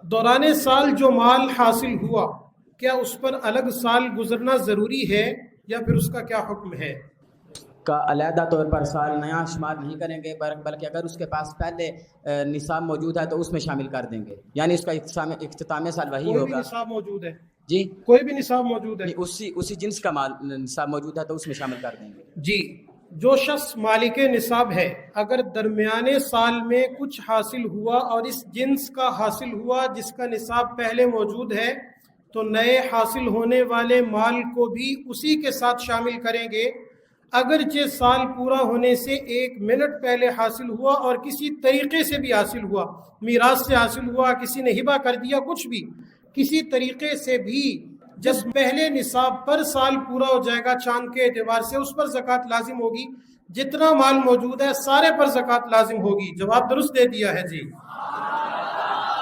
دوران سال جو مال حاصل ہوا کیا اس پر الگ سال گزرنا ضروری ہے یا پھر اس کا کیا حکم ہے؟ کا علیحدہ طور پر سال نیا شمار نہیں کریں گے، بلکہ اگر اس کے پاس پہلے نصاب موجود ہے تو اس میں شامل کر دیں گے، یعنی اس کا اختتام سال وہی کوئی ہوگا۔ بھی نصاب موجود ہے؟ جی کوئی بھی نصاب موجود ہے؟ اسی جنس کا مال نصاب موجود ہے تو اس میں شامل کر دیں گے۔ جی، جو شخص مالک نصاب ہے اگر درمیانے سال میں کچھ حاصل ہوا اور اس جنس کا حاصل ہوا جس کا نصاب پہلے موجود ہے تو نئے حاصل ہونے والے مال کو بھی اسی کے ساتھ شامل کریں گے، اگرچہ سال پورا ہونے سے 1 منٹ پہلے حاصل ہوا اور کسی طریقے سے بھی حاصل ہوا، میراث سے حاصل ہوا، کسی نے ہبہ کر دیا، کچھ بھی کسی طریقے سے بھی، جب پہلے نصاب پر سال پورا ہو جائے گا چاند کے اعتبار سے اس پر زکوٰۃ لازم ہوگی، جتنا مال موجود ہے سارے پر زکوٰۃ لازم ہوگی۔ جواب درست دے دیا ہے جی۔